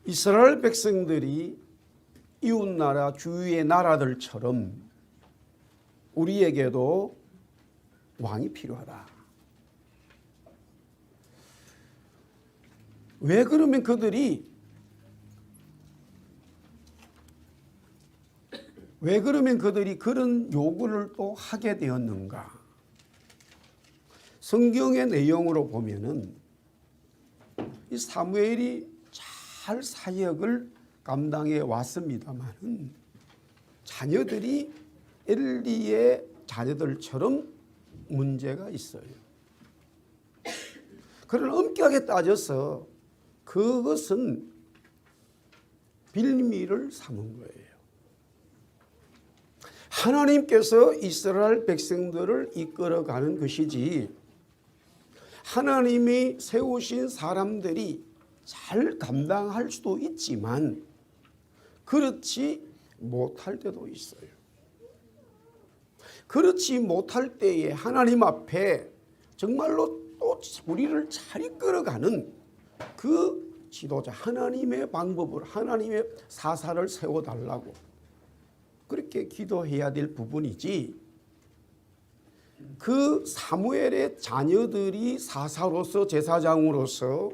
이스라엘 백성들이 이웃나라 주위의 나라들처럼 우리에게도 왕이 필요하다. 왜 그러면 그들이 그런 요구를 또 하게 되었는가? 성경의 내용으로 보면은 이 사무엘이 잘 사역을 감당해 왔습니다만은 자녀들이 엘리의 자녀들처럼 문제가 있어요. 그러나 엄격하게 따져서 그것은 빌미를 삼은 거예요. 하나님께서 이스라엘 백성들을 이끌어가는 것이지 하나님이 세우신 사람들이 잘 감당할 수도 있지만 그렇지 못할 때도 있어요. 그렇지 못할 때에 하나님 앞에 정말로 또 우리를 잘 이끌어가는 그 지도자 하나님의 방법을 하나님의 사사를 세워달라고 그렇게 기도해야 될 부분이지 그 사무엘의 자녀들이 사사로서 제사장으로서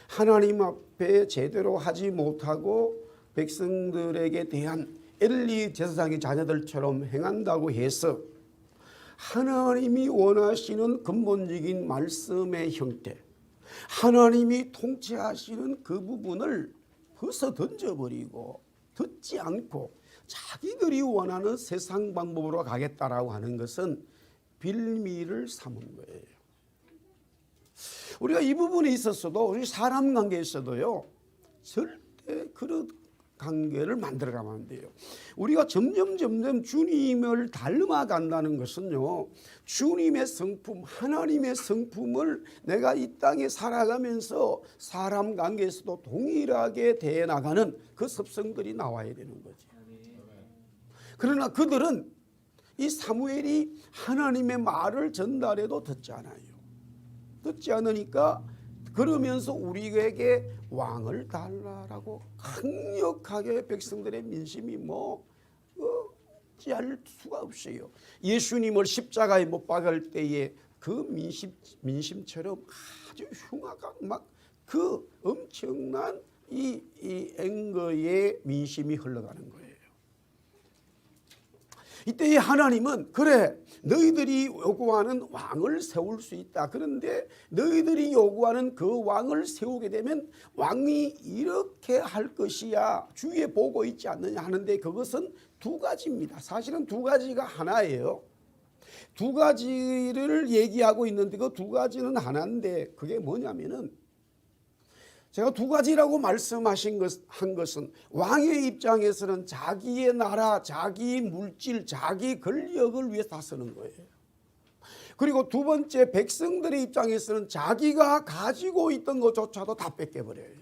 하나님 앞에 제대로 하지 못하고 백성들에게 대한 엘리 제사장의 자녀들처럼 행한다고 해서 하나님이 원하시는 근본적인 말씀의 형태, 하나님이 통치하시는 그 부분을 벗어 던져버리고 듣지 않고 자기들이 원하는 세상 방법으로 가겠다라고 하는 것은 빌미를 삼은 거예요. 우리가 이 부분에 있어서도 우리 사람 관계에 있어도요 절대 그런 관계를 만들어가면 안 돼요. 우리가 점점 주님을 닮아간다는 것은요 주님의 성품 하나님의 성품을 내가 이 땅에 살아가면서 사람 관계에서도 동일하게 대해나가는 그 습성들이 나와야 되는 거지. 그러나 그들은 이 사무엘이 하나님의 말을 전달해도 듣지 않아요. 듣지 않으니까 그러면서 우리에게 왕을 달라라고 강력하게 백성들의 민심이 어찌할 수가 없어요. 예수님을 십자가에 못 박을 때에 그 민심처럼 아주 흉악한 막 그 엄청난 이 앵거의 민심이 흘러가는 거예요. 이때에 하나님은 그래 너희들이 요구하는 왕을 세울 수 있다. 그런데 너희들이 요구하는 그 왕을 세우게 되면 왕이 이렇게 할 것이야 주위에 보고 있지 않느냐 하는데 그것은 두 가지입니다. 사실은 두 가지가 하나예요. 두 가지를 얘기하고 있는데 그 두 가지는 하나인데 그게 뭐냐면은 제가 두 가지라고 말씀하신 한 것은 왕의 입장에서는 자기의 나라, 자기 물질, 자기 권력을 위해 다스는 거예요. 그리고 두 번째 백성들의 입장에서는 자기가 가지고 있던 것조차도 다 뺏겨버려요.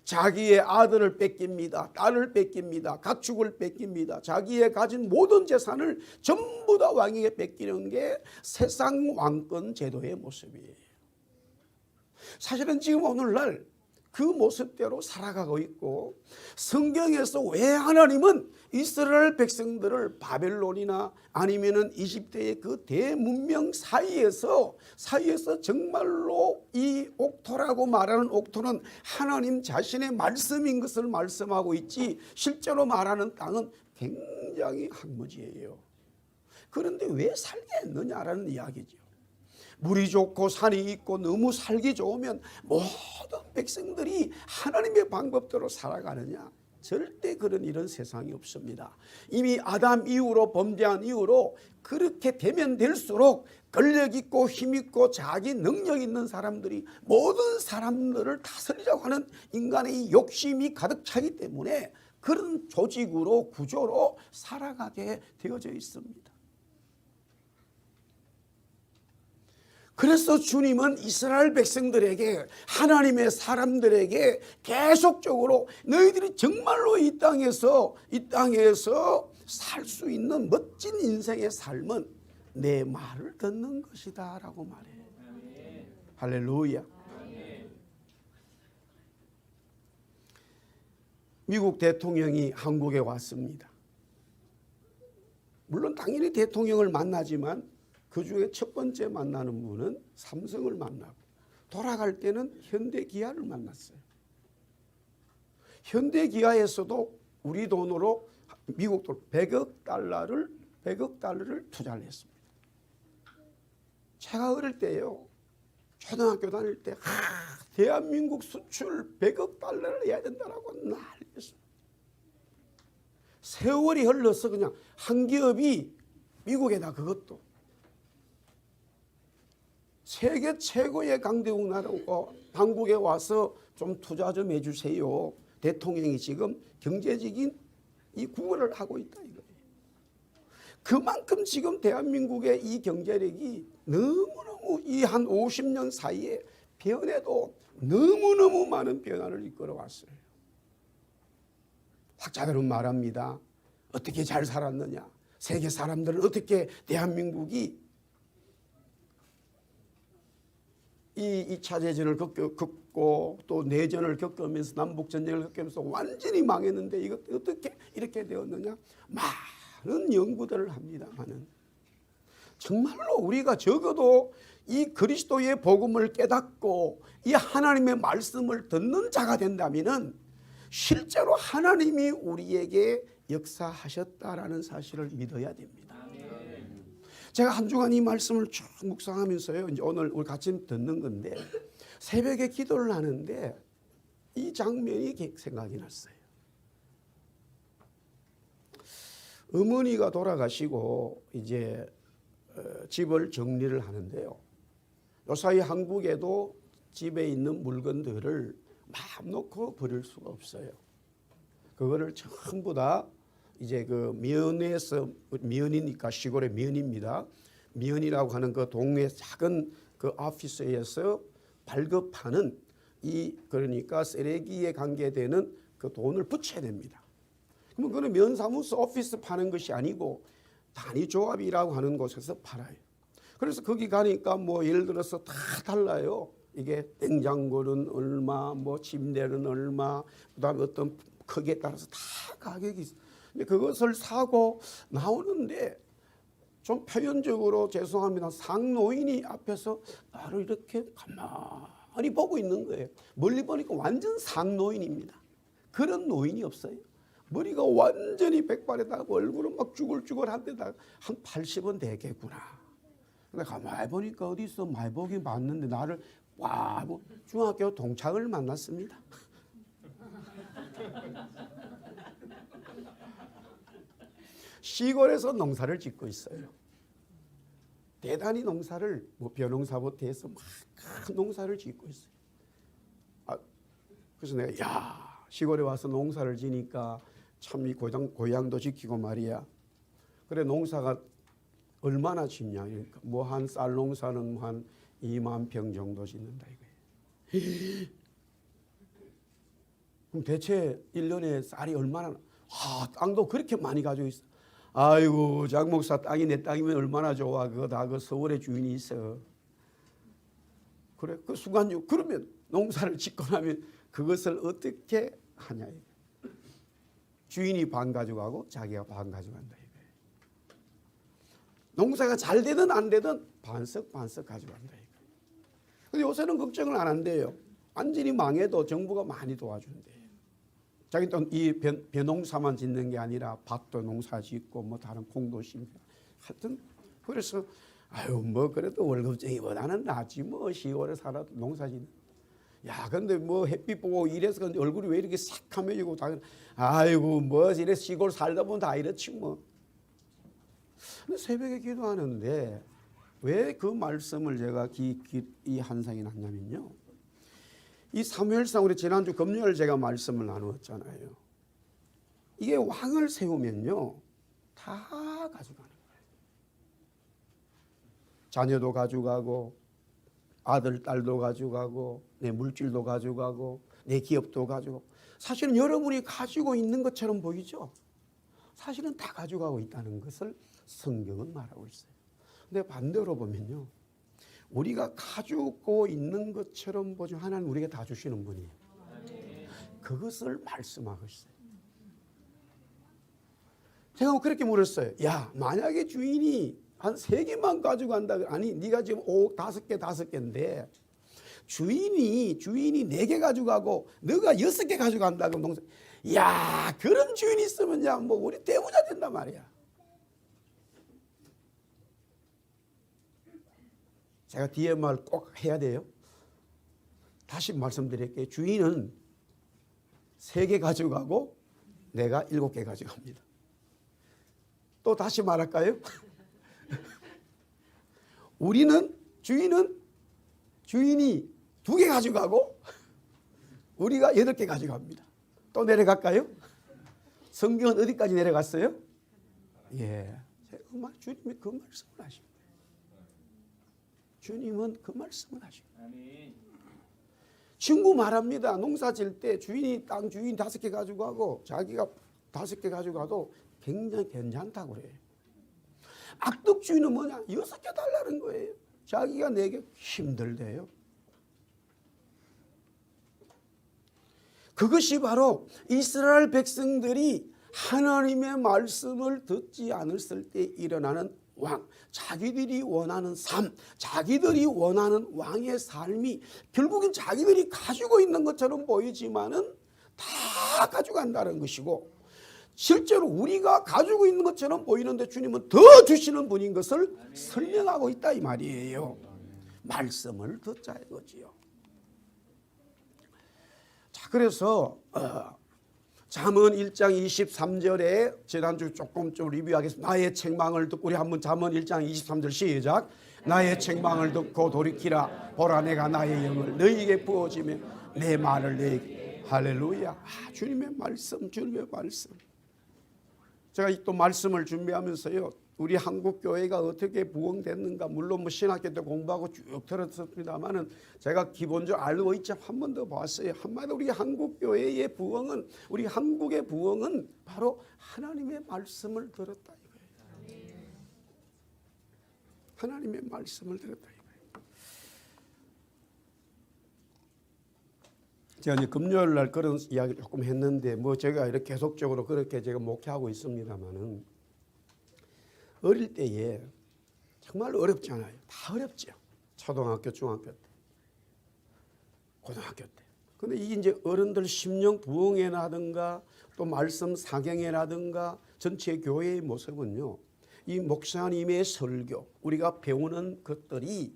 자기의 아들을 뺏깁니다. 딸을 뺏깁니다. 가축을 뺏깁니다. 자기의 가진 모든 재산을 전부 다 왕에게 뺏기는 게 세상 왕권 제도의 모습이에요. 사실은 지금 오늘날 그 모습대로 살아가고 있고 성경에서 왜 하나님은 이스라엘 백성들을 바벨론이나 아니면은 이집트의 그 대문명 사이에서 정말로 이 옥토라고 말하는 옥토는 하나님 자신의 말씀인 것을 말씀하고 있지 실제로 말하는 땅은 굉장히 황무지예요. 그런데 왜 살게 했느냐라는 이야기죠. 물이 좋고 산이 있고 너무 살기 좋으면 모든 백성들이 하나님의 방법대로 살아가느냐? 절대 그런 일은 세상에 없습니다. 이미 아담 이후로 범죄한 이후로 그렇게 되면 될수록 권력 있고 힘 있고 자기 능력 있는 사람들이 모든 사람들을 다스리려고 하는 인간의 욕심이 가득 차기 때문에 그런 조직으로 구조로 살아가게 되어져 있습니다. 그래서 주님은 이스라엘 백성들에게 하나님의 사람들에게 계속적으로 너희들이 정말로 이 땅에서 살 수 있는 멋진 인생의 삶은 내 말을 듣는 것이다 라고 말해요. 할렐루야. 미국 대통령이 한국에 왔습니다. 물론 당연히 대통령을 만나지만 그 중에 첫 번째 만나는 분은 삼성을 만나고 돌아갈 때는 현대기아를 만났어요. 현대기아에서도 우리 돈으로 미국 돈 100억 달러를 투자를 했습니다. 제가 어릴 때요, 초등학교 다닐 때 대한민국 수출 100억 달러를 해야 된다라고 난리였습니다. 세월이 흘러서 그냥 한 기업이 미국에다 그것도 세계 최고의 강대국 나라고 한국에 와서 좀 투자 좀 해주세요. 대통령이 지금 경제적인 이 구걸을 하고 있다 이거예요. 그만큼 지금 대한민국의 이 경제력이 너무너무 이 한 50년 사이에 변해도 너무너무 많은 변화를 이끌어왔어요. 학자들은 말합니다. 어떻게 잘 살았느냐. 세계 사람들은 어떻게 대한민국이 이 2차 대전을 겪고 또 내전을 겪으면서 남북전쟁을 겪으면서 완전히 망했는데 이것 어떻게 이렇게 되었느냐. 많은 연구들을 합니다만은 정말로 우리가 적어도 이 그리스도의 복음을 깨닫고 이 하나님의 말씀을 듣는 자가 된다면은 실제로 하나님이 우리에게 역사하셨다라는 사실을 믿어야 됩니다. 제가 한 주간 이 말씀을 쭉 묵상하면서요, 이제 오늘 우리 같이 듣는 건데 새벽에 기도를 하는데 이 장면이 생각이 났어요. 어머니가 돌아가시고 이제 집을 정리를 하는데요. 요사이 한국에도 집에 있는 물건들을 마음 놓고 버릴 수가 없어요. 그거를 전부 다 이제 그 면에서, 면이니까 시골의 면입니다. 면이라고 하는 그 동네 작은 그 오피스에서 발급하는 이 그러니까 쓰레기에 관계되는 그 돈을 붙여야 됩니다. 그러면 그는 면사무소 오피스 파는 것이 아니고 단위조합이라고 하는 곳에서 팔아요. 그래서 거기 가니까 뭐 예를 들어서 다 달라요. 이게 냉장고는 얼마, 뭐 침대는 얼마, 그다음에 어떤 크기에 따라서 다 가격이 있어요. 근데 그것을 사고 나오는데 좀 표현적으로 죄송합니다. 상노인이 앞에서 나를 이렇게 가만히 보고 있는 거예요. 멀리 보니까 완전 상노인입니다. 그런 노인이 없어요. 머리가 완전히 백발에다가 얼굴은 막 쭈글쭈글한데다가 한 80은 되겠구나. 근데 가만히 보니까 어디서 많이 보긴 봤는데 나를 뭐 중학교 동창을 만났습니다. 시골에서 농사를 짓고 있어요. 대단히 농사를 뭐 벼농사부터 해서 막 큰 농사를 짓고 있어요. 그래서 내가 시골에 와서 농사를 지니까 참 이 고향도 지키고 말이야. 그래 농사가 얼마나 짓냐. 그러니까 뭐 한 쌀 농사는 한 2만 평 정도 짓는다 이거예요. 그럼 대체 1년에 쌀이 얼마나 땅도 그렇게 많이 가지고 있어. 아이고 장 목사 땅이 내 땅이면 얼마나 좋아. 그거 다 그 서울에 주인이 있어. 그래 그 순간 그러면 농사를 짓고 나면 그것을 어떻게 하냐. 주인이 반 가져가고 자기가 반 가져간다 이거예요. 농사가 잘 되든 안 되든 반석 가져간다 이거예요. 근데 요새는 걱정을 안 한대요. 완전히 망해도 정부가 많이 도와준대요. 자기 또 이 벼농사만 짓는 게 아니라 밭도 농사 짓고 뭐 다른 콩도 심고 하여튼 그래서 뭐 그래도 월급쟁이보다는 낫지 뭐 시골에 살아도 농사 짓는. 근데 뭐 햇빛 보고 이래서 얼굴이 왜 이렇게 새카매지고 뭐 이래 시골 살다 보면 다 이렇지 뭐. 근데 새벽에 기도하는데 왜 그 말씀을 제가 이 한상에 났냐면요. 이 사무엘상 우리 지난주 금요일 제가 말씀을 나누었잖아요. 이게 왕을 세우면요. 다 가져가는 거예요. 자녀도 가져가고 아들, 딸도 가져가고 내 물질도 가져가고 내 기업도 가져가고 사실은 여러분이 가지고 있는 것처럼 보이죠. 사실은 다 가져가고 있다는 것을 성경은 말하고 있어요. 근데 반대로 보면요. 우리가 가지고 있는 것처럼 보죠. 하나님 우리에게 다 주시는 분이에요. 그것을 말씀하고 있어요. 제가 그렇게 물었어요. 야, 만약에 주인이 한 3개만 가지고 간다. 아니, 네가 지금 5개인데 주인이 4개 가지고 가고 너가 6개 가지고 간다. 그럼 동생, 야, 그런 주인이 있으면 야, 뭐 우리 대부자 된단 말이야. 제가 뒤에 말 꼭 해야 돼요. 다시 말씀드릴게요. 주인은 3개 가지고 가고 내가 7개 가지고 갑니다. 또 다시 말할까요? 주인이 2개 가지고 가고 우리가 8개 가지고 갑니다. 또 내려갈까요? 성경은 어디까지 내려갔어요? 예, 주님이 그 말씀을 하십니다. 주님은 그 말씀을 하십니다. 친구 말합니다. 농사 질 때 땅 주인 5개 가지고 가고 자기가 5개 가지고 가도 굉장히 괜찮다고 그래요. 악덕 주인은 뭐냐? 6개 달라는 거예요. 자기가 4개 힘들대요. 그것이 바로 이스라엘 백성들이 하나님의 말씀을 듣지 않았을 때 일어나는 왕, 자기들이 원하는 삶, 자기들이 원하는 왕의 삶이 결국엔 자기들이 가지고 있는 것처럼 보이지만은 다 가져간다는 것이고, 실제로 우리가 가지고 있는 것처럼 보이는데 주님은 더 주시는 분인 것을 설명하고 있다 이 말이에요. 말씀을 듣자 이거지요. 자, 그래서 잠언 1장 23절에 지난주 조금 좀 리뷰하겠습니다. 나의 책망을 듣고, 우리 한번 잠언 1장 23절 시작. 나의 책망을 듣고 돌이키라. 보라, 내가 나의 영을 너희에게 부어주며 내 말을 너희에게. 할렐루야. 주님의 말씀, 주님의 말씀. 제가 또 말씀을 준비하면서요, 우리 한국 교회가 어떻게 부흥됐는가, 물론 뭐 신학교 때 공부하고 쭉 들었습니다만은 제가 기본적으로 알고 있지 한 번 더 봤어요. 한마디로 우리 한국 교회의 부흥은, 우리 한국의 부흥은 바로 하나님의 말씀을 들었다 이거예요. 하나님의 말씀을 들었다 이거예요. 제가 이제 금요일 날 그런 이야기 조금 했는데, 뭐 제가 이렇게 계속적으로 그렇게 제가 목회하고 있습니다만은, 어릴 때에 정말 어렵잖아요. 다 어렵죠. 초등학교, 중학교 때, 고등학교 때. 근데 이게 이제 어른들 심령 부흥회라든가 또 말씀 사경회라든가 전체 교회의 모습은요, 이 목사님의 설교, 우리가 배우는 것들이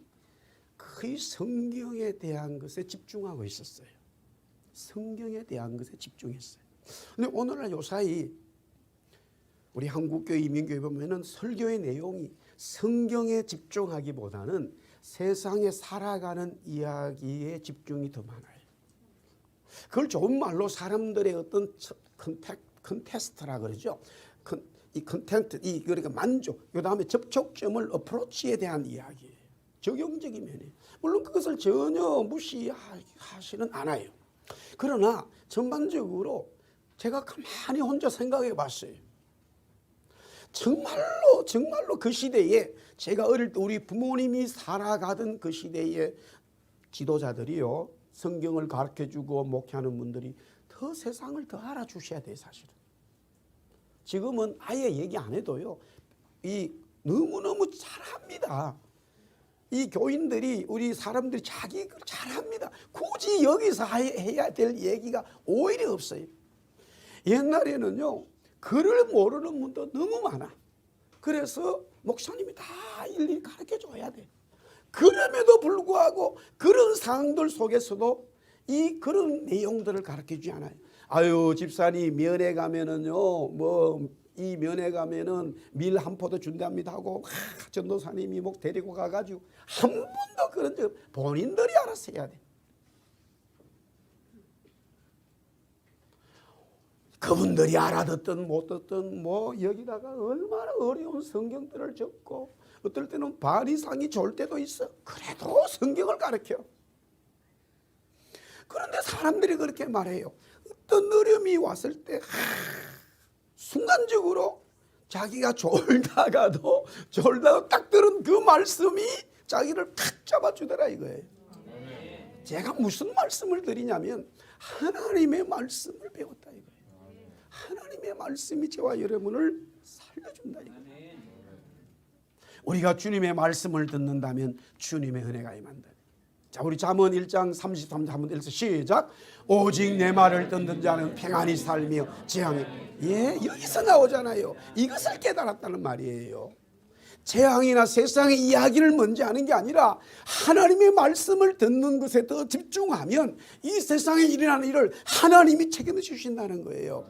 거의 성경에 대한 것에 집중하고 있었어요. 성경에 대한 것에 집중했어요. 근데 오늘날 요사이 우리 한국교회, 이민교회 보면은 설교의 내용이 성경에 집중하기보다는 세상에 살아가는 이야기에 집중이 더 많아요. 그걸 좋은 말로 사람들의 어떤 컨테스트라 그러죠. 이 컨텐트, 그러니까 만족, 그 다음에 접촉점을 어프로치에 대한 이야기예요. 적용적인 면이에요. 물론 그것을 전혀 무시하지는 않아요. 그러나 전반적으로 제가 가만히 혼자 생각해 봤어요. 정말로 그 시대에, 제가 어릴 때 우리 부모님이 살아가던 그 시대의 지도자들이요, 성경을 가르쳐주고 목회하는 분들이 더 세상을 더 알아주셔야 돼요. 사실은 지금은 아예 얘기 안 해도요, 너무너무 잘합니다. 이 교인들이, 우리 사람들이 자기 걸 잘합니다. 굳이 여기서 해야 될 얘기가 오히려 없어요. 옛날에는요, 글을 모르는 분도 너무 많아. 그래서 목사님이 다 일일이 가르쳐줘야 돼. 그럼에도 불구하고 그런 상황들 속에서도 그런 내용들을 가르쳐주지 않아요. 아유, 집사님 면회 가면은요, 이 면회 가면은 밀 한 포도 준답니다 하고 전도사님이 목 데리고 가가지고 한 번도 그런 적, 본인들이 알아서 해야 돼. 그분들이 알아듣든 못 듣든 여기다가 얼마나 어려운 성경들을 적고, 어떨 때는 반 이상이 좋을 때도 있어. 그래도 성경을 가르쳐. 그런데 사람들이 그렇게 말해요. 어떤 어려움이 왔을 때 순간적으로 자기가 졸다가도 딱 들은 그 말씀이 자기를 탁 잡아주더라 이거예요. 제가 무슨 말씀을 드리냐면 하나님의 말씀을 배웠다 이거예요. 하나님의 말씀이 저와 여러분을 살려준다. 우리가 주님의 말씀을 듣는다면 주님의 은혜가 임한다. 자, 우리 잠언 1장 33절 한번 읽어서 시작. 오직 내 말을 듣는 자는 평안히 살며 재앙이. 예, 여기서 나오잖아요. 이것을 깨달았다는 말이에요. 재앙이나 세상의 이야기를 먼저 하는 게 아니라 하나님의 말씀을 듣는 것에 더 집중하면 이 세상에 일어나는 일을 하나님이 책임져 주신다는 거예요.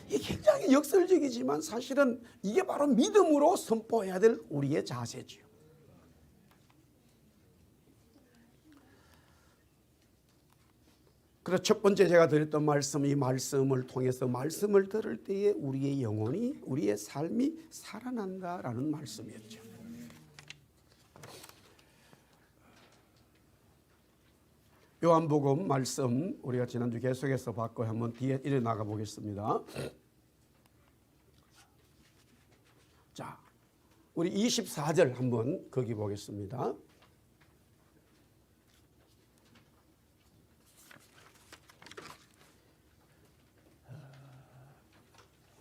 이게 굉장히 역설적이지만 사실은 이게 바로 믿음으로 선포해야 될 우리의 자세지요. 그래서 첫 번째 제가 드렸던 말씀, 이 말씀을 통해서 말씀을 들을 때에 우리의 영혼이, 우리의 삶이 살아난다라는 말씀이었죠. 요한복음 말씀 우리가 지난주 계속해서 봤고 한번 뒤에 이래 나가 보겠습니다. 자, 우리 24절 한번 거기 보겠습니다.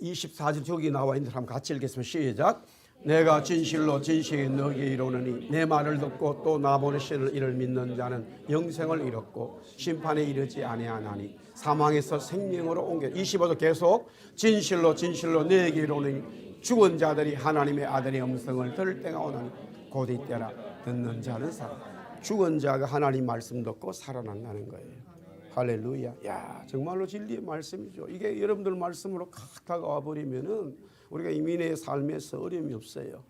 24절 저기 나와 있는 사람 같이 읽겠습니다. 시작. 내가 진실로 진실히 너희에게 이르노니 내 말을 듣고 또 나 보내시는 이를 믿는 자는 영생을 이뤘고 심판에 이르지 아니하나니 사망에서 생명으로 옮겨. 25절 계속. 진실로 진실로 너희에게 이르노니 죽은 자들이 하나님의 아들의 음성을 들을 때가 오나니 곧 이때라. 듣는 자는 살아. 죽은 자가 하나님 말씀 듣고 살아난다는 거예요. 할렐루야. 야, 정말로 진리의 말씀이죠. 이게 여러분들 말씀으로 칵 다가와 버리면은 우리가 이민의 삶에서 어려움이 없어요.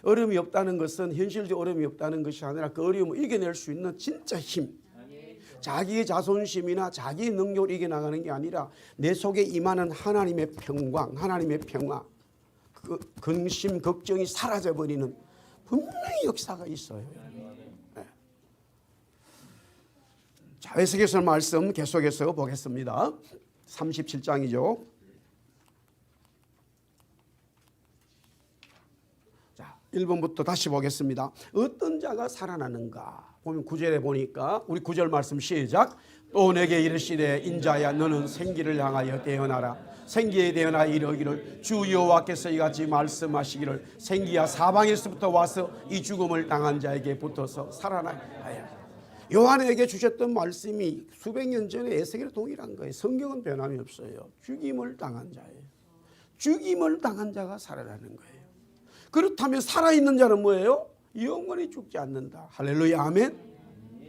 어려움이 없다는 것은 현실적 어려움이 없다는 것이 아니라 그 어려움을 이겨낼 수 있는 진짜 힘. 자기의 자존심이나 자기의 능력을 이겨나가는 게 아니라 내 속에 임하는 하나님의 평강, 하나님의 평화, 그 근심, 걱정이 사라져버리는 분명히 역사가 있어요. 네. 자, 에스겔서 말씀 계속해서 보겠습니다. 37장이죠. 자, 1번부터 다시 보겠습니다. 어떤 자가 살아나는가? 보면 9절에 보니까 우리 9절 말씀 시작. 또 내게 이르시되 인자야 너는 생기를 향하여 대언하라. 생기에 대언하여 이르기를 주 여호와께서 이같이 말씀하시기를 생기야 사방에서부터 와서 이 죽음을 당한 자에게 붙어서 살아나야. 요한에게 주셨던 말씀이 수백 년 전에 에스겔에 동일한 거예요. 성경은 변함이 없어요. 죽임을 당한 자예요. 죽임을 당한 자가 살아나는 거예요. 그렇다면 살아있는 자는 뭐예요? 영원히 죽지 않는다. 할렐루야, 아멘.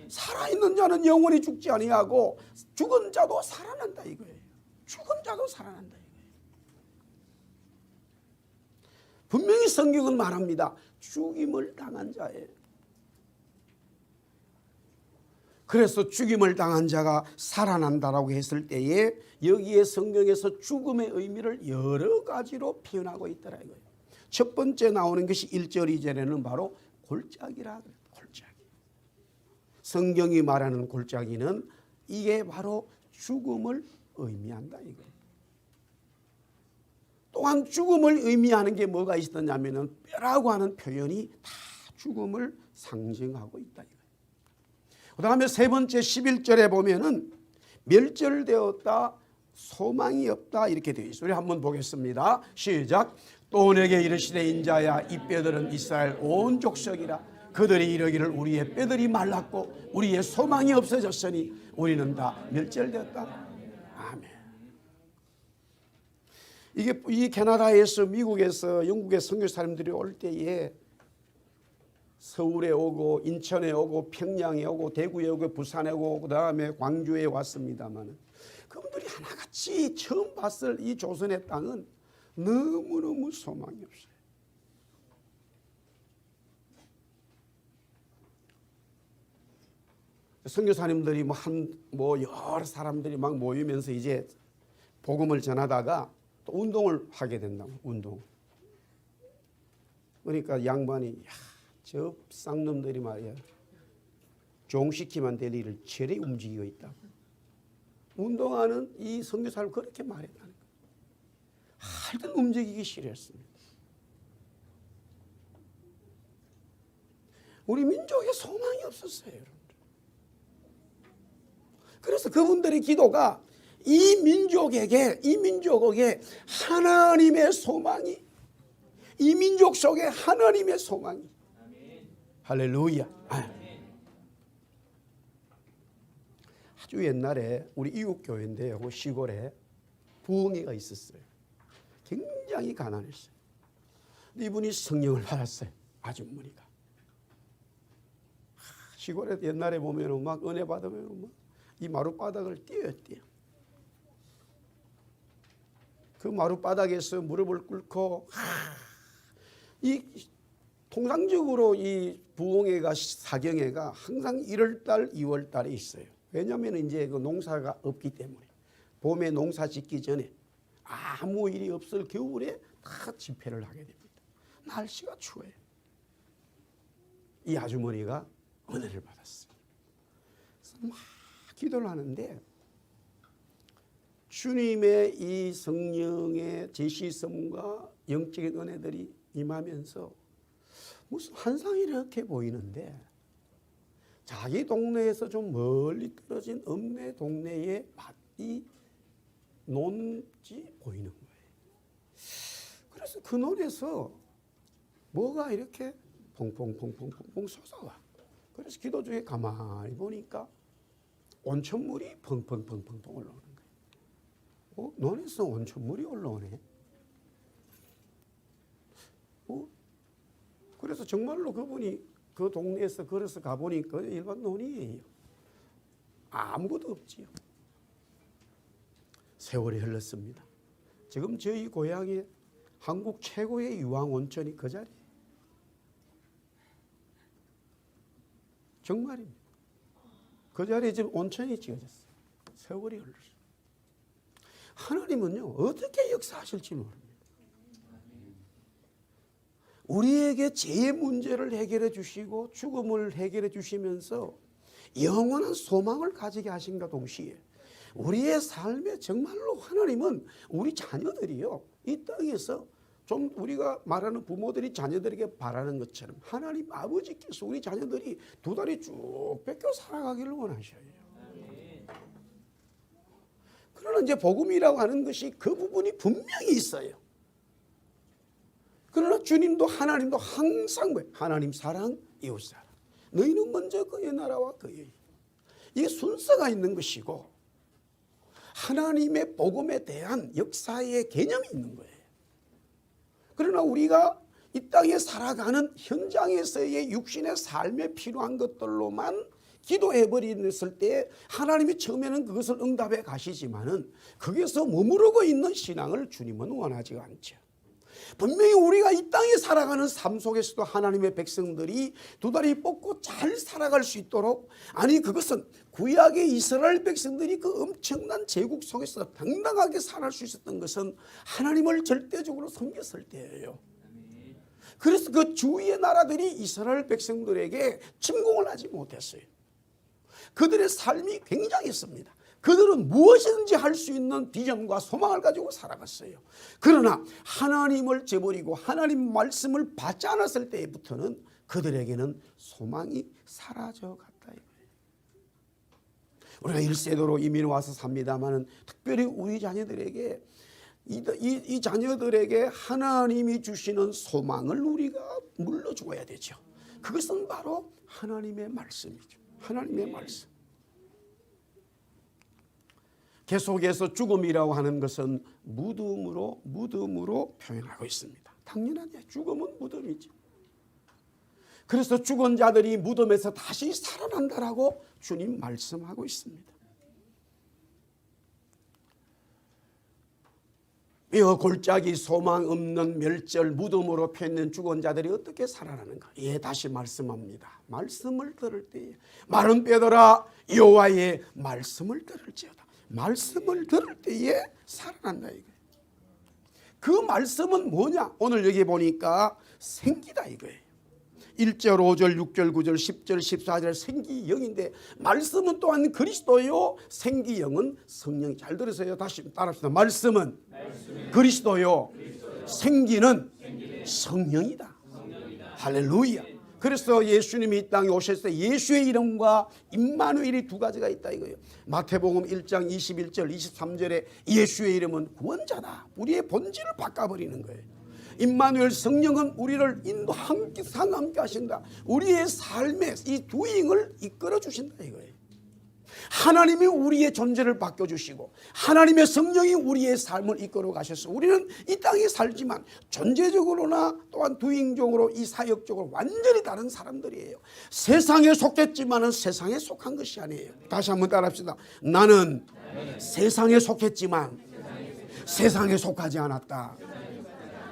살아있는 자는 영원히 죽지 아니하고 죽은 자도 살아난다 이거예요. 죽은 자도 살아난다 이거예요. 분명히 성경은 말합니다. 죽임을 당한 자예요. 그래서 죽임을 당한 자가 살아난다라고 했을 때에 여기에 성경에서 죽음의 의미를 여러 가지로 표현하고 있더라 이거예요. 첫 번째 나오는 것이 1절 2절에는 바로 골짜기라 그래요. 골짜기. 성경이 말하는 골짜기는 이게 바로 죽음을 의미한다 이거예요. 또한 죽음을 의미하는 게 뭐가 있었냐면은 뼈라고 하는 표현이 다 죽음을 상징하고 있다 이거예요. 그 다음에 세 번째 11절에 보면은 멸절되었다, 소망이 없다 이렇게 되어 있어요. 우리 한번 보겠습니다. 시작. 또 내게 이르시되 인자야 이 뼈들은 이스라엘 온 족속이라. 그들이 이르기를 우리의 뼈들이 말랐고 우리의 소망이 없어졌으니 우리는 다 멸절되었다. 아멘. 이게 이 캐나다에서 미국에서 영국의 선교사님들이 올 때에 서울에 오고 인천에 오고 평양에 오고 대구에 오고 부산에 오고 그다음에 광주에 왔습니다만 그분들이 하나같이 처음 봤을 이 조선의 땅은 너무너무 소망이 없어요. 선교사님들이 여러 사람들이 막 모이면서 이제 복음을 전하다가 또 운동을 하게 된다. 운동. 그러니까 양반이 저 쌍놈들이 말이야 종시키만 될 일을 저리 움직이고 있다. 운동하는 이 선교사를 그렇게 말했다는 거예요. 하여튼 움직이기 싫었습니다. 우리 민족에 소망이 없었어요, 여러분들. 그래서 그분들의 기도가 이 민족에게 하나님의 소망이, 이 민족 속에 하나님의 소망이. 할렐루야. 아주 옛날에 우리 이웃교회인데요, 그 시골에 부흥회가 있었어요. 굉장히 가난했어요. 이분이 성령을 받았어요. 아주머니가. 시골에 옛날에 보면 막 은혜 받으면 막 이 마룻바닥을 뛰어요. 그 마룻바닥에서 무릎을 꿇고 이 통상적으로 이 부흥회가, 사경회가 항상 1월달, 2월달에 있어요. 왜냐하면 이제 그 농사가 없기 때문에 봄에 농사 짓기 전에 아무 일이 없을 겨울에 다 집회를 하게 됩니다. 날씨가 추워요. 이 아주머니가 은혜를 받았어요. 그래서 막 기도를 하는데 주님의 이 성령의 제시성과 영적인 은혜들이 임하면서 무슨 환상이 이렇게 보이는데 자기 동네에서 좀 멀리 떨어진 읍내 동네에 밭이 논지 보이는 거예요. 그래서 그 논에서 뭐가 이렇게 퐁퐁퐁퐁퐁 솟아와. 그래서 기도 중에 가만히 보니까 온천물이 펑펑펑펑 올라오는 거예요. 논에서 온천물이 올라오네. 그래서 정말로 그분이 그 동네에서 걸어서 가보니까 일반 논이에요. 아무것도 없지요. 세월이 흘렀습니다. 지금 저희 고향에 한국 최고의 유황 온천이 그 자리에. 정말입니다. 그 자리에 지금 온천이 지어졌어요. 세월이 흘렀어요. 하나님은요, 어떻게 역사하실지 모릅니다. 우리에게 죄의 문제를 해결해 주시고 죽음을 해결해 주시면서 영원한 소망을 가지게 하신과 동시에 우리의 삶에 정말로 하나님은 우리 자녀들이요, 이 땅에서 좀 우리가 말하는 부모들이 자녀들에게 바라는 것처럼 하나님 아버지께서 우리 자녀들이 두 다리 쭉 뺏겨 살아가기를 원하셔요. 그러나 이제 복음이라고 하는 것이 그 부분이 분명히 있어요. 그러나 주님도 하나님도 항상 하나님 사랑, 이웃 사랑. 너희는 먼저 그의 나라와 그의 이게 순서가 있는 것이고 하나님의 복음에 대한 역사의 개념이 있는 거예요. 그러나 우리가 이 땅에 살아가는 현장에서의 육신의 삶에 필요한 것들로만 기도해버렸을 때 하나님이 처음에는 그것을 응답해 가시지만은 거기서 머무르고 있는 신앙을 주님은 원하지가 않죠. 분명히 우리가 이 땅에 살아가는 삶 속에서도 하나님의 백성들이 두 다리 뻗고 잘 살아갈 수 있도록, 아니 그것은 구약의 이스라엘 백성들이 그 엄청난 제국 속에서 당당하게 살아갈 수 있었던 것은 하나님을 절대적으로 섬겼을 때예요. 그래서 그 주위의 나라들이 이스라엘 백성들에게 침공을 하지 못했어요. 그들의 삶이 굉장했습니다. 그들은 무엇이든지 할 수 있는 비전과 소망을 가지고 살아갔어요. 그러나 하나님을 저버리고 하나님 말씀을 받지 않았을 때부터는 그들에게는 소망이 사라져 갔다. 우리가 1세대로 이민 와서 삽니다마는 특별히 우리 자녀들에게 이 자녀들에게 하나님이 주시는 소망을 우리가 물려줘야 되죠. 그것은 바로 하나님의 말씀이죠. 하나님의 말씀. 계속해서 죽음이라고 하는 것은 무덤으로 표현하고 있습니다. 당연하죠. 죽음은 무덤이죠. 그래서 죽은 자들이 무덤에서 다시 살아난다라고 주님 말씀하고 있습니다. 이 골짜기 소망 없는 멸절 무덤으로 표현된 죽은 자들이 어떻게 살아나는가? 예, 다시 말씀합니다. 말씀을 들을 때에 마른 뼈들아 여호와의 말씀을 들을지어다. 말씀을 들을 때에 살아난다 이거예요. 그 말씀은 뭐냐? 오늘 여기 보니까 생기다 이거예요. 1절, 5절, 6절, 9절, 10절, 14절 생기영인데 말씀은 또한 그리스도요, 생기영은 성령. 잘 들으세요. 다시 따라합시다. 말씀은 그리스도요, 생기는 성령이다. 할렐루야. 그래서 예수님이 이 땅에 오셨을 때 예수의 이름과 임마누엘이 두 가지가 있다 이거예요. 마태복음 1장 21절 23절에 예수의 이름은 구원자다. 우리의 본질을 바꿔버리는 거예요. 임마누엘 성령은 우리를 함께 하신다. 우리의 삶의 이 두잉을 이끌어 주신다 이거예요. 하나님이 우리의 존재를 바꿔주시고 하나님의 성령이 우리의 삶을 이끌어 가셔서 우리는 이 땅에 살지만 존재적으로나 또한 두잉적으로 이 사역적으로 완전히 다른 사람들이에요. 세상에 속했지만 세상에 속한 것이 아니에요. 다시 한번 따라합시다. 나는 세상에 속했지만 세상에 속하지 않았다.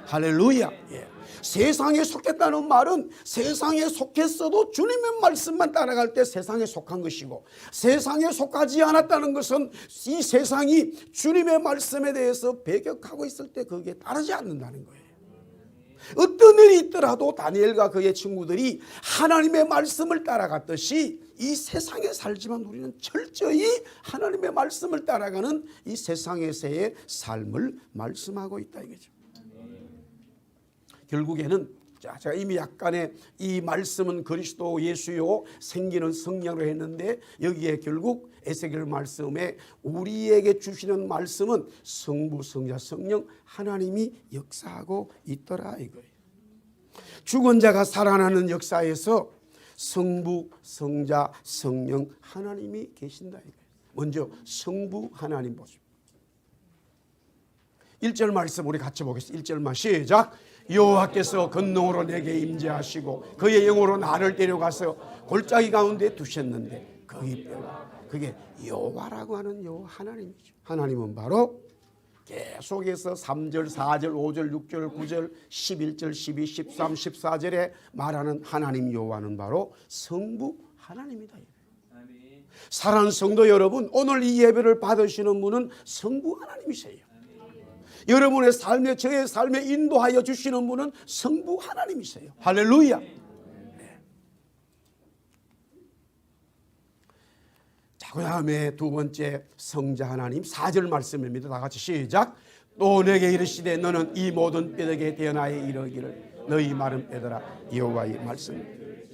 할렐루야. 예. 세상에 속했다는 말은 세상에 속했어도 주님의 말씀만 따라갈 때 세상에 속한 것이고, 세상에 속하지 않았다는 것은 이 세상이 주님의 말씀에 대해서 배격하고 있을 때 거기에 따르지 않는다는 거예요. 어떤 일이 있더라도 다니엘과 그의 친구들이 하나님의 말씀을 따라갔듯이 이 세상에 살지만 우리는 철저히 하나님의 말씀을 따라가는 이 세상에서의 삶을 말씀하고 있다 이거죠. 결국에는 제가 이미 약간의 이 말씀은 그리스도 예수요 생기는 성령으로 했는데, 여기에 결국 에스겔 말씀에 우리에게 주시는 말씀은 성부, 성자, 성령 하나님이 역사하고 있더라 이거예요. 죽은 자가 살아나는 역사에서 성부, 성자, 성령 하나님이 계신다 이거예요. 먼저 성부 하나님 보십시오. 1절 말씀 우리 같이 보겠습니다. 1절만 시작. 여호와께서 권능으로 내게 임재하시고 그의 영으로 나를 데려가서 골짜기 가운데 두셨는데 그의 뼈가, 그게 여호와라고 하는 여호와 하나님이죠. 하나님은 바로 계속해서 3절, 4절, 5절, 6절, 9절, 11절, 12, 13, 14절에 말하는 하나님 여호와는 바로 성부 하나님이다. 사랑하는 성도 여러분, 오늘 이 예배를 받으시는 분은 성부 하나님이세요. 여러분의 삶에, 저의 삶에 인도하여 주시는 분은 성부 하나님이세요. 할렐루야. 네. 자, 그 다음에 두 번째 성자 하나님 4절 말씀입니다. 다 같이 시작. 또 내게 이르시되 너는 이 모든 뼈에게 대언하여 이르기를 너희 마른 뼈들아 여호와의 말씀.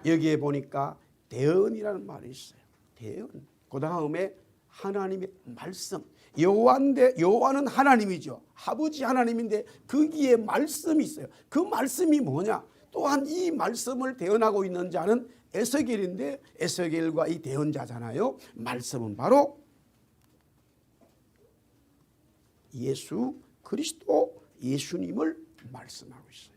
여기에 보니까 대언이라는 말이 있어요. 대언. 그 다음에 하나님의 말씀. 여호와는 하나님이죠. 아버지 하나님인데 거기에 말씀이 있어요. 그 말씀이 뭐냐? 또한 이 말씀을 대언하고 있는 자는 에스겔인데 에스겔과 이 대언자잖아요. 말씀은 바로 예수 그리스도 예수님을 말씀하고 있어요.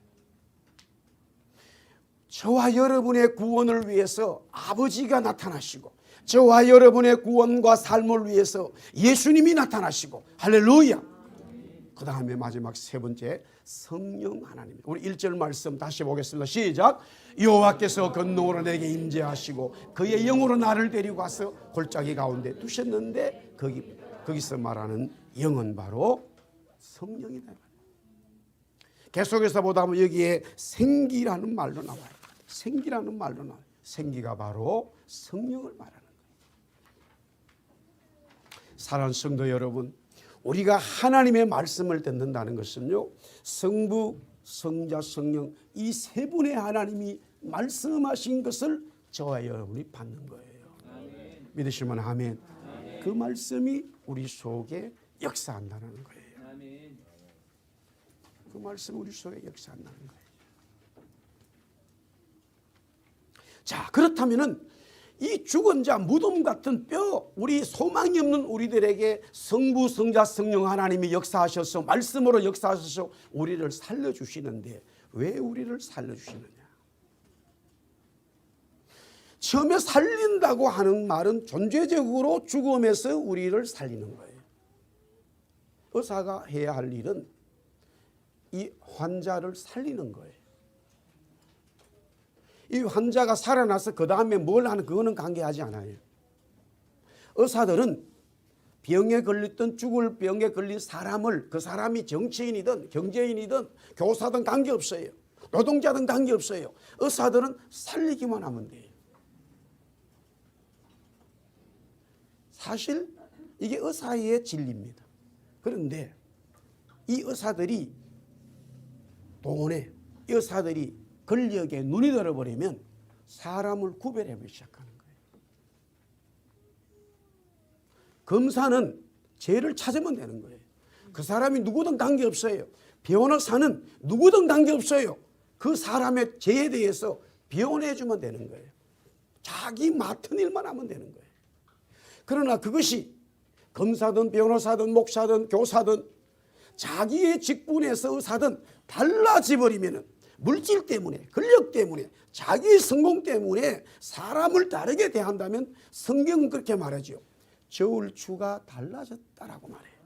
저와 여러분의 구원을 위해서 아버지가 나타나시고 저와 여러분의 구원과 삶을 위해서 예수님이 나타나시고, 할렐루야. 그 다음에 마지막 세 번째 성령 하나님. 우리 1절 말씀 다시 보겠습니다. 시작. 여호와께서 권능으로 내게 임재하시고 그의 영으로 나를 데리고 가서 골짜기 가운데 두셨는데 거기서 말하는 영은 바로 성령이다. 계속해서 보다 보면 여기에 생기라는 말도 나와요. 생기라는 말도 나와요. 생기가 바로 성령을 말하는 거예요. 사랑하는 성도 여러분, 우리가 하나님의 말씀을 듣는다는 것은요, 성부, 성자, 성령 이 세 분의 하나님이 말씀하신 것을 저와 여러분이 받는 거예요. 아멘. 믿으시면 아멘. 아멘. 그 말씀이 우리 속에 역사한다는 거예요. 아멘. 그 말씀이 우리 속에 역사한다는 거예요. 자, 그렇다면은 이 죽은 자 무덤 같은 뼈, 우리 소망이 없는 우리들에게 성부, 성자, 성령 하나님이 역사하셔서 말씀으로 역사하셔서 우리를 살려주시는데 왜 우리를 살려주시느냐? 처음에 살린다고 하는 말은 존재적으로 죽음에서 우리를 살리는 거예요. 의사가 해야 할 일은 이 환자를 살리는 거예요. 이 환자가 살아나서 그 다음에 뭘 하는 그거는 관계하지 않아요. 의사들은 병에 걸렸던 죽을 병에 걸린 사람을, 그 사람이 정치인이든 경제인이든 교사든 관계없어요. 노동자든 관계없어요. 의사들은 살리기만 하면 돼요. 사실 이게 의사의 진리입니다. 그런데 이 의사들이 돈에, 이 의사들이 권력에 눈이 들어버리면 사람을 구별하기 시작하는 거예요. 검사는 죄를 찾으면 되는 거예요. 그 사람이 누구든 관계없어요. 변호사는 누구든 관계없어요. 그 사람의 죄에 대해서 변호해 주면 되는 거예요. 자기 맡은 일만 하면 되는 거예요. 그러나 그것이 검사든 변호사든 목사든 교사든 자기의 직분에서 의사든 달라져 버리면 물질 때문에, 권력 때문에, 자기의 성공 때문에 사람을 다르게 대한다면 성경은 그렇게 말하죠. 저울추가 달라졌다라고 말해요.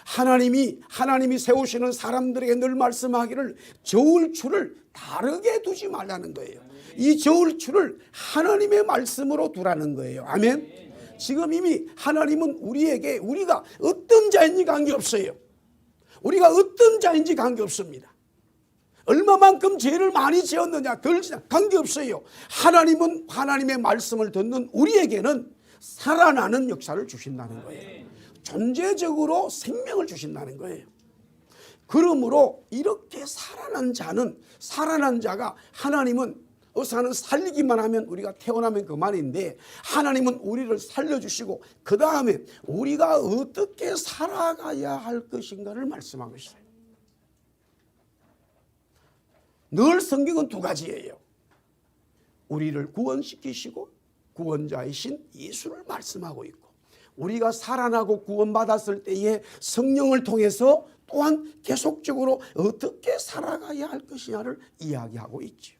하나님이 세우시는 사람들에게 늘 말씀하기를 저울추를 다르게 두지 말라는 거예요. 이 저울추를 하나님의 말씀으로 두라는 거예요. 아멘. 지금 이미 하나님은 우리에게 우리가 어떤 자인지 관계없어요. 우리가 어떤 자인지 관계없습니다. 얼마만큼 죄를 많이 지었느냐 관계없어요. 하나님은 하나님의 말씀을 듣는 우리에게는 살아나는 역사를 주신다는 거예요. 존재적으로 생명을 주신다는 거예요. 그러므로 이렇게 살아난 자가 하나님은 의사는 살리기만 하면 우리가 태어나면 그만인데 하나님은 우리를 살려주시고 그 다음에 우리가 어떻게 살아가야 할 것인가를 말씀하고 있어요. 늘 성경은 두 가지예요. 우리를 구원시키시고 구원자이신 예수를 말씀하고 있고 우리가 살아나고 구원받았을 때에 성령을 통해서 또한 계속적으로 어떻게 살아가야 할 것이냐를 이야기하고 있죠.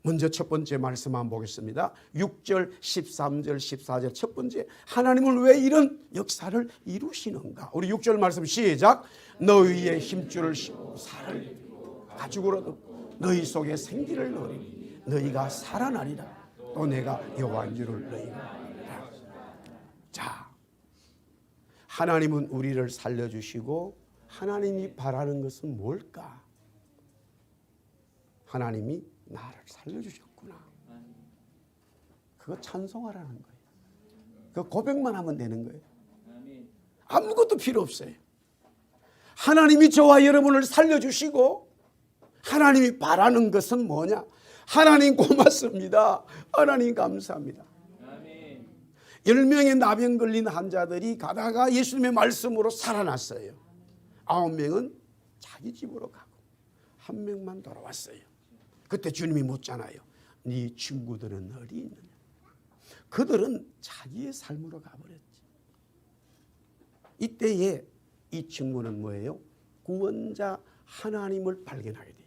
먼저 첫 번째 말씀 한번 보겠습니다. 6절, 13절, 14절 첫 번째 하나님은 왜 이런 역사를 이루시는가? 우리 6절 말씀 시작. 너희의 힘줄을 살을 가죽으로 덮고 너희 속에 생기를 넣으리니 너희가 살아나리라. 또 내가 여호와인 줄을 너희가 알라. 자, 하나님은 우리를 살려주시고 하나님이 바라는 것은 뭘까? 하나님이 나를 살려주셨구나. 그거 찬송하라는 거예요. 그 고백만 하면 되는 거예요. 아무것도 필요 없어요. 하나님이 저와 여러분을 살려주시고 하나님이 바라는 것은 뭐냐? 하나님 고맙습니다. 하나님 감사합니다. 10명의 나병 걸린 환자들이 가다가 예수님의 말씀으로 살아났어요. 9명은 자기 집으로 가고 1명만 돌아왔어요. 그때 주님이 묻잖아요. 네 친구들은 어디 있느냐? 그들은 자기의 삶으로 가버렸지. 이때에 이 친구는 뭐예요? 구원자 하나님을 발견하게 돼요.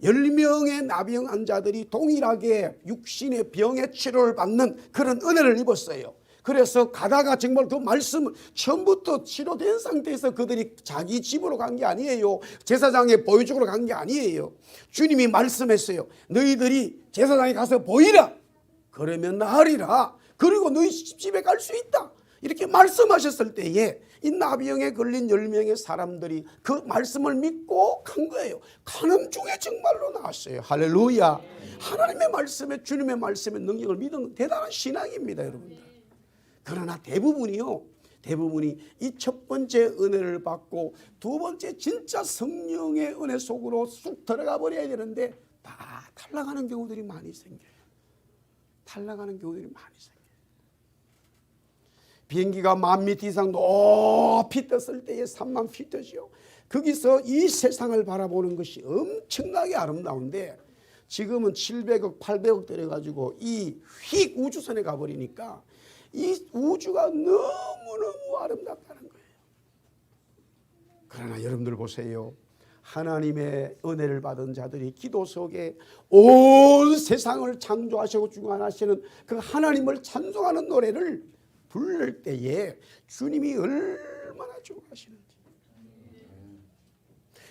10명의 나병 환자들이 동일하게 육신의 병의 치료를 받는 그런 은혜를 입었어요. 그래서 가다가 정말 그 말씀을 처음부터 치료된 상태에서 그들이 자기 집으로 간 게 아니에요. 제사장에 보여주러 간 게 아니에요. 주님이 말씀했어요. 너희들이 제사장에 가서 보이라. 그러면 나으리라. 그리고 너희 집에 갈 수 있다. 이렇게 말씀하셨을 때에 이 나병에 걸린 10명의 사람들이 그 말씀을 믿고 간 거예요. 가는 중에 정말로 나왔어요. 할렐루야. 하나님의 말씀에 주님의 말씀에 능력을 믿은 대단한 신앙입니다, 여러분들. 그러나 대부분이 이 첫 번째 은혜를 받고 두 번째 진짜 성령의 은혜 속으로 쑥 들어가 버려야 되는데 다 탈락하는 경우들이 많이 생겨요. 비행기가 10,000m 이상 높이 떴을 때에 30,000 떴죠. 거기서 이 세상을 바라보는 것이 엄청나게 아름다운데 지금은 700억, 800억 들여가지고 이 휙 우주선에 가버리니까 이 우주가 너무너무 아름답다는 거예요. 그러나 여러분들 보세요. 하나님의 은혜를 받은 자들이 기도 속에 온 세상을 창조하시고 주관하시는 그 하나님을 찬송하는 노래를 부를 때에 주님이 얼마나 좋아하시는지.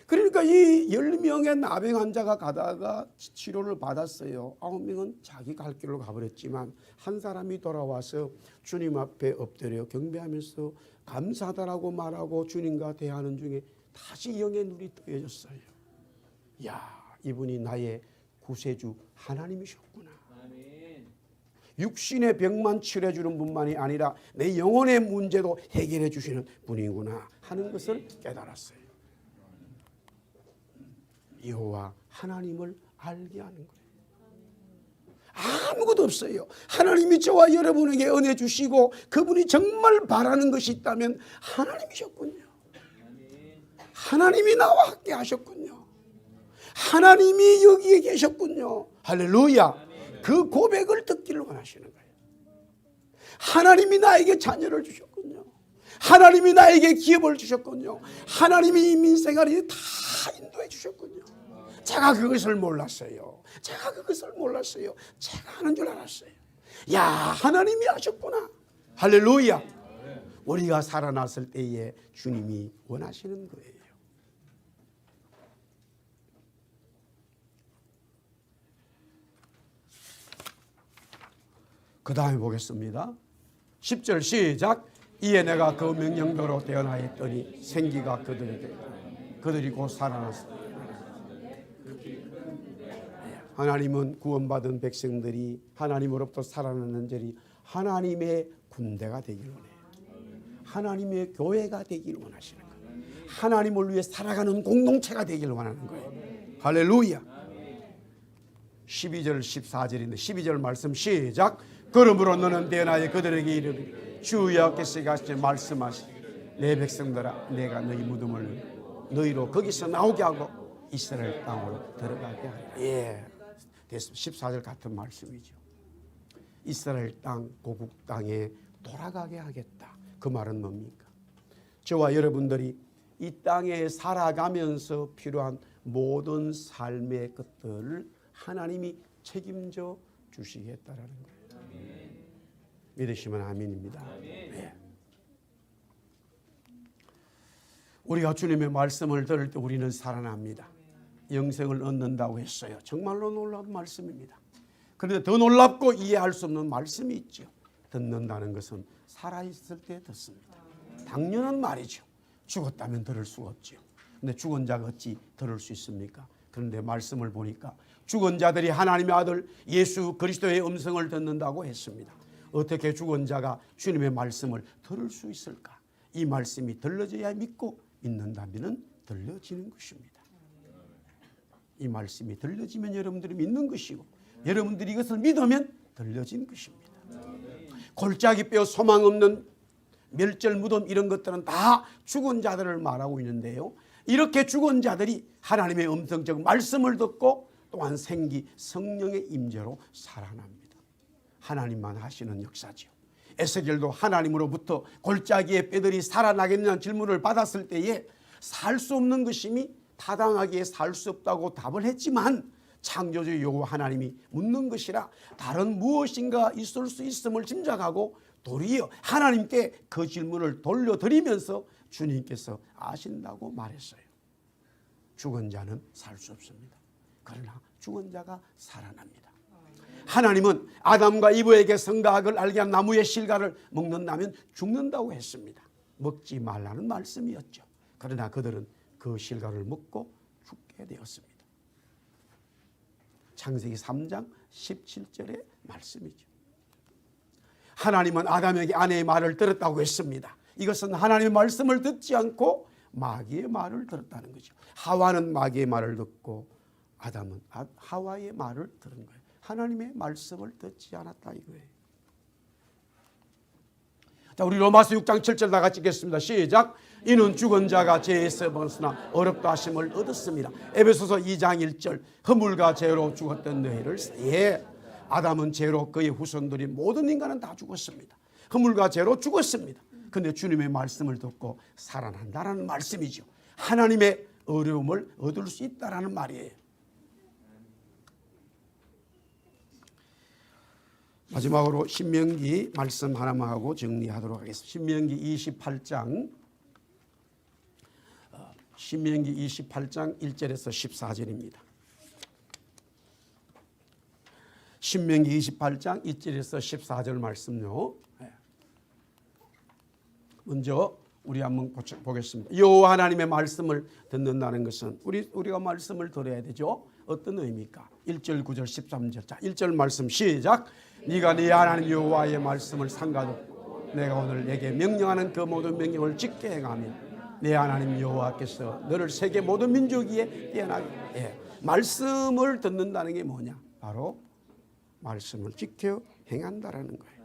그러니까 이 10명의 나병 환자가 가다가 치료를 받았어요. 9명은 자기 갈 길로 가버렸지만 한 사람이 돌아와서 주님 앞에 엎드려 경배하면서 감사하다라고 말하고 주님과 대하는 중에 다시 영의 눈이 뜨여졌어요. 야, 이분이 나의 구세주 하나님이셨구나. 육신의 병만 치료해 주는 분만이 아니라 내 영혼의 문제도 해결해 주시는 분이구나 하는 것을 깨달았어요. 여호와 하나님을 알게 하는 거예요. 아무것도 없어요. 하나님이 저와 여러분에게 은혜 주시고 그분이 정말 바라는 것이 있다면 하나님이셨군요. 하나님이 나와 함께 하셨군요. 하나님이 여기에 계셨군요. 할렐루야. 그 고백을 듣기를 원하시는 거예요. 하나님이 나에게 자녀를 주셨군요. 하나님이 나에게 기업을 주셨군요. 하나님이 인생활에 다 인도해 주셨군요. 제가 그것을 몰랐어요. 제가 그것을 몰랐어요. 제가 하는 줄 알았어요. 야, 하나님이 하셨구나. 할렐루야. 우리가 살아났을 때에 주님이 원하시는 거예요. 그 다음에 보겠습니다. 10절 시작. 이에 내가 그 명령대로 대언하였더니 생기가 그들에게 그들이 곧 살아났습니다. 하나님은 구원받은 백성들이 하나님으로부터 살아나는 자리 하나님의 군대가 되기를 원해요. 하나님의 교회가 되기를 원하시는 거예요. 하나님을 위해 살아가는 공동체가 되기를 원하는 거예요. 할렐루야. 12절 14절인데 12절 말씀 시작. 그러므로 너는 대나에 그들에게 이르기를 주 여호와께서 말씀하시되 내 백성들아 내가 너희 무덤을 너희로 거기서 나오게 하고 이스라엘 땅으로 들어가게 하리라. 예, 됐습니다. 14절 같은 말씀이죠. 이스라엘 땅 고국 땅에 돌아가게 하겠다. 그 말은 뭡니까? 저와 여러분들이 이 땅에 살아가면서 필요한 모든 삶의 것들을 하나님이 책임져 주시겠다라는 거예요. 믿으시면 아멘입니다. 네. 우리가 주님의 말씀을 들을 때 우리는 살아납니다. 영생을 얻는다고 했어요. 정말로 놀라운 말씀입니다. 그런데 더 놀랍고 이해할 수 없는 말씀이 있죠. 듣는다는 것은 살아있을 때 듣습니다. 당연한 말이죠. 죽었다면 들을 수가 없죠. 그런데 죽은 자가 어찌 들을 수 있습니까? 그런데 말씀을 보니까 죽은 자들이 하나님의 아들 예수 그리스도의 음성을 듣는다고 했습니다. 어떻게 죽은 자가 주님의 말씀을 들을 수 있을까? 이 말씀이 들려져야 믿고 믿는다면 들려지는 것입니다. 이 말씀이 들려지면 여러분들이 믿는 것이고 여러분들이 이것을 믿으면 들려진 것입니다. 골짜기 뼈 소망 없는 멸절 무덤 이런 것들은 다 죽은 자들을 말하고 있는데요. 이렇게 죽은 자들이 하나님의 음성적 말씀을 듣고 또한 생기 성령의 임재로 살아납니다. 하나님만 하시는 역사죠. 에스겔도 하나님으로부터 골짜기의 뼈들이 살아나겠냐는 질문을 받았을 때에 살 수 없는 것임이 타당하게 살 수 없다고 답을 했지만 창조주 여호와 하나님이 묻는 것이라 다른 무엇인가 있을 수 있음을 짐작하고 도리어 하나님께 그 질문을 돌려드리면서 주님께서 아신다고 말했어요. 죽은 자는 살 수 없습니다. 그러나 죽은 자가 살아납니다. 하나님은 아담과 이브에게 선악을 알게 한 나무의 실과를 먹는다면 죽는다고 했습니다. 먹지 말라는 말씀이었죠. 그러나 그들은 그 실과를 먹고 죽게 되었습니다. 창세기 3장 17절의 말씀이죠. 하나님은 아담에게 아내의 말을 들었다고 했습니다. 이것은 하나님의 말씀을 듣지 않고 마귀의 말을 들었다는 거죠. 하와는 마귀의 말을 듣고 아담은 하와의 말을 들은 거예요. 하나님의 말씀을 듣지 않았다 이거예요. 자, 우리 로마서 6장 7절 다 같이 읽겠습니다. 시작. 이는 죽은 자가 죄에서 벗어나 어렵다 하심을 얻었습니다. 에베소서 2장 1절. 허물과 죄로 죽었던 너희를 아담은 죄로 그의 후손들이 모든 인간은 다 죽었습니다. 허물과 죄로 죽었습니다. 그런데 주님의 말씀을 듣고 살아난다는 말씀이죠. 하나님의 어려움을 얻을 수 있다라는 말이에요. 마지막으로 신명기 말씀 하나만 하고 정리하도록 하겠습니다. 신명기 28장 1절에서 14절입니다. 신명기 28장 1절에서 14절 말씀요. 먼저 우리 한번 보겠습니다. 여호와 하나님의 말씀을 듣는다는 것은 우리가 말씀을 들어야 되죠. 어떤 의미입니까? 1절, 9절, 13절. 자, 1절 말씀 시작. 네가 네 하나님 여호와의 말씀을 삼가듣고 내가 오늘 내게 명령하는 그 모든 명령을 지켜 행하며 내 하나님 여호와께서 너를 세계 모든 민족 위에 뛰어나게. 말씀을 듣는다는 게 뭐냐? 바로 말씀을 지켜 행한다라는 거예요.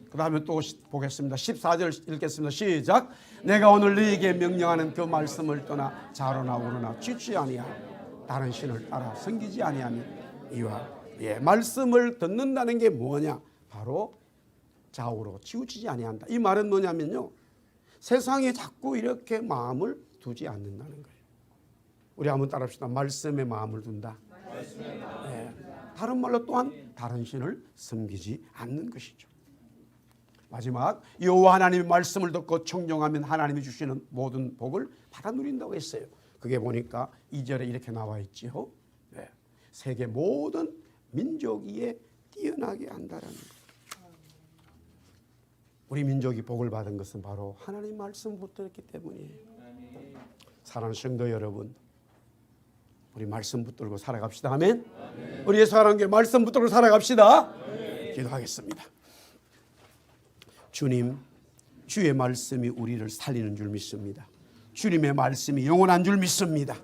그 다음에 또 보겠습니다. 14절 읽겠습니다. 시작. 내가 오늘 너에게 명령하는 그 말씀을 떠나 좌로나 우로나 치지 아니하고 다른 신을 따라 섬기지 아니하니 이와 말씀을 듣는다는 게 뭐냐? 바로 좌우로 치우치지 아니한다. 이 말은 뭐냐면요, 세상에 자꾸 이렇게 마음을 두지 않는다는 거예요. 우리 한번 따라합시다. 말씀에 마음을 둔다. 다른 말로 또한 다른 신을 섬기지 않는 것이죠. 마지막, 여호와 하나님의 말씀을 듣고 청종하면 하나님이 주시는 모든 복을 받아 누린다고 했어요. 그게 보니까 2절에 이렇게 나와 있지요. 세계 모든 민족 위에 뛰어나게 한다라는 거예요. 우리 민족이 복을 받은 것은 바로 하나님 말씀 붙들었기 때문이에요. 사랑하는 성도 여러분, 우리 말씀 붙들고 살아갑시다. 아멘. 우리 예수 사랑하는 게 말씀 붙들고 살아갑시다. 기도하겠습니다. 주님, 주의 말씀이 우리를 살리는 줄 믿습니다. 주님의 말씀이 영원한 줄 믿습니다.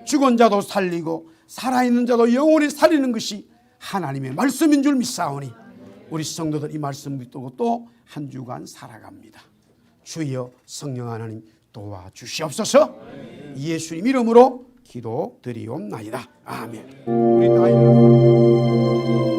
죽은 자도 살리고 살아있는 자도 영원히 살리는 것이 하나님의 말씀인 줄 믿사오니 우리 성도들 이 말씀 붙들고 또 한 주간 살아갑니다. 주여 성령 하나님 도와주시옵소서. 예수님 이름으로 기도드리옵나이다. 아멘. 우리 다 일어나서